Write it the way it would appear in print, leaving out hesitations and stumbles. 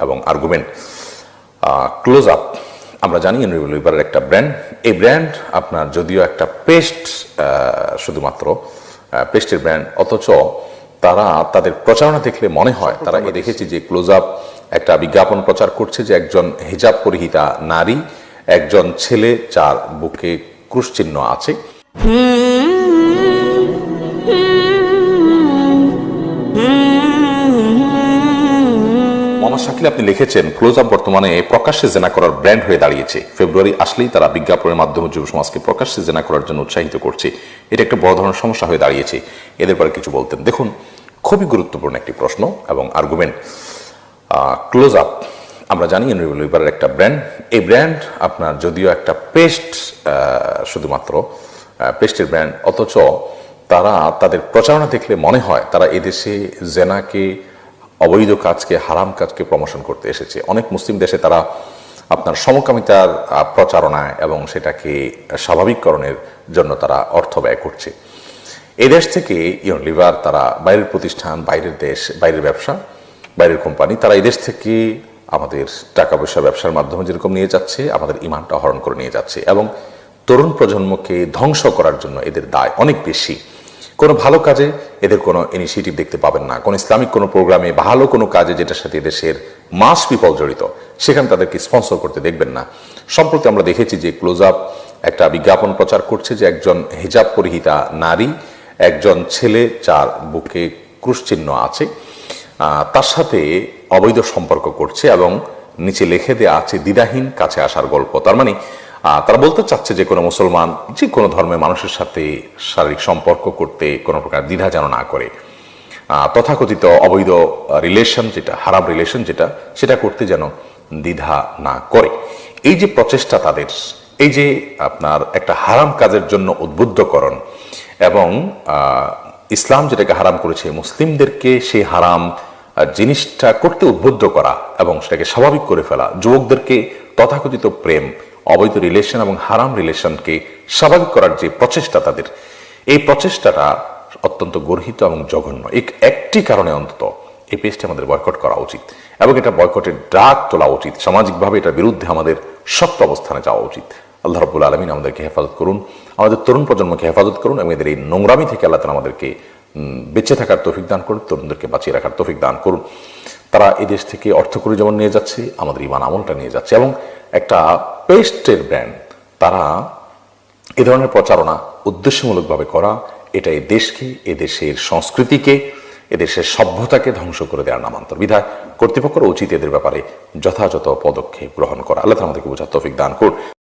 এবং argument close up আমরা জানি লিভারের একটা ব্র্যান্ড। এই ব্র্যান্ড আপনার যদিও একটা পেস্ট, শুধুমাত্র পেস্টের ব্র্যান্ড, অথচ তারা তাদের প্রচারণা দেখলে মনে হয় তারা দেখেছি যে ক্লোজ আপ একটা বিজ্ঞাপন প্রচার করছে যে একজন হিজাব পরিহিতা নারী, একজন ছেলে যার বুকে ক্রুশ চিহ্ন আছে। মোহাম্মদ শাকিল আপনি লিখেছেন ক্লোজ আপ বর্তমানে প্রকাশ্যে জেনা করার ব্র্যান্ড হয়ে দাঁড়িয়েছে। ফেব্রুয়ারি আসলেই তারা বিজ্ঞাপনের মাধ্যমে যুব সমাজকে প্রকাশ্যে জেনা করার জন্য উৎসাহিত করছে। এটা একটা বড় ধরনের সমস্যা হয়ে দাঁড়িয়েছে। এদের পরে কিছু বলতেন। দেখুন, খুবই গুরুত্বপূর্ণ একটি প্রশ্ন এবং আর্গুমেন্ট। ক্লোজ আপ আমরা জানি লিভারের একটা ব্র্যান্ড। এই ব্র্যান্ড আপনার যদিও একটা পেস্ট, শুধুমাত্র পেস্টের ব্র্যান্ড, অথচ তারা তাদের প্রচারণা দেখলে মনে হয় তারা এদেশে জেনাকে, অবৈধ কাজকে, হারাম কাজকে প্রমোশন করতে এসেছে। অনেক মুসলিম দেশে তারা আপনার সমকামিতার প্রচারণায় এবং সেটাকে স্বাভাবিককরণের জন্য তারা অর্থ ব্যয় করছে। এই দেশ থেকে লিভার তারা বাইরের প্রতিষ্ঠান, বাইরের দেশ, বাইরের ব্যবসা, বাইরের কোম্পানি, তারা এই দেশ থেকে আমাদের টাকা পয়সা ব্যবসার মাধ্যমে যেরকম নিয়ে যাচ্ছে, আমাদের ইমানটা হরণ করে নিয়ে যাচ্ছে এবং তরুণ প্রজন্মকে ধ্বংস করার জন্য এদের দায় অনেক বেশি। কোনো ভালো কাজে এদের কোনো ইনিশিয়েটিভ দেখতে পাবেন না। কোনো ইসলামিক কোনো প্রোগ্রামে, ভালো কোনো কাজে যেটার সাথে দেশের মাস পিপল জড়িত, সেখানে তাদেরকে স্পন্সর করতে দেখবেন না। সম্প্রতি আমরা দেখেছি যে ক্লোজ আপ একটা বিজ্ঞাপন প্রচার করছে যে একজন হিজাব পরিহিতা নারী, একজন ছেলে যার বুকে ক্রুশ চিহ্ন আছে, তার সাথে অবৈধ সম্পর্ক করছে এবং নিচে লিখে দেওয়া আছে দ্বিধাহীন কাছে আসার গল্প। তার মানে তারা বলতে চাচ্ছে যে কোনো মুসলমান যে কোনো ধর্মের মানুষের সাথে শারীরিক সম্পর্ক করতে কোনো প্রকার দ্বিধা যেন না করে, তথাকথিত অবৈধ রিলেশন যেটা, হারাম রিলেশন যেটা, সেটা করতে যেন দ্বিধা না করে। এই যে প্রচেষ্টা তাদের, এই যে আপনার একটা হারাম কাজের জন্য উদ্বুদ্ধকরণ এবং ইসলাম যেটাকে হারাম করেছে মুসলিমদেরকে সেই হারাম জিনিসটা করতে উদ্বুদ্ধ করা এবং সেটাকে স্বাভাবিক করে ফেলা, যুবকদেরকে তথাকথিত প্রেম, অবৈধ রিলেশন এবং হারাম রিলেশনকে স্বাভাবিক করার যে প্রচেষ্টা তাদের, এই প্রচেষ্টাটা অত্যন্ত গর্হিত এবং জঘন্য। একটি কারণে অন্তত এই পেজটি আমাদের বয়কট করা উচিত এবং এটা বয়কটের ডাক তোলা উচিত। সামাজিকভাবে এটার বিরুদ্ধে আমাদের শক্ত অবস্থানে যাওয়া উচিত। আল্লাহ রাব্বুল আলামিন আমাদেরকে হেফাজত করুন, আমাদের তরুণ প্রজন্মকে হেফাজত করুন এবং এদের এই নোংরামি থেকে আল্লাহ তাআলা আমাদেরকে বেঁচে থাকার তৌফিক দান করুন, তরুণদেরকে বাঁচিয়ে রাখার তৌফিক দান করুন। তারা এই দেশ থেকে অর্থ করে যেমন নিয়ে যাচ্ছে, আমাদের ঈমান আমলটা নিয়ে যাচ্ছে এবং একটা পেস্টের ব্র্যান্ড, তারা এ ধরনের প্রচারণা উদ্দেশ্যমূলকভাবে করা, এটা এই দেশকে, এদেশের সংস্কৃতিকে, এদেশের সভ্যতাকে ধ্বংস করে দেওয়ার নামান্তর। বিধায় কর্তৃপক্ষের উচিত এদের ব্যাপারে যথাযথ পদক্ষেপ গ্রহণ করা। আল্লাহ তাআলা আমাদেরকে বোঝার তৌফিক দান করুন।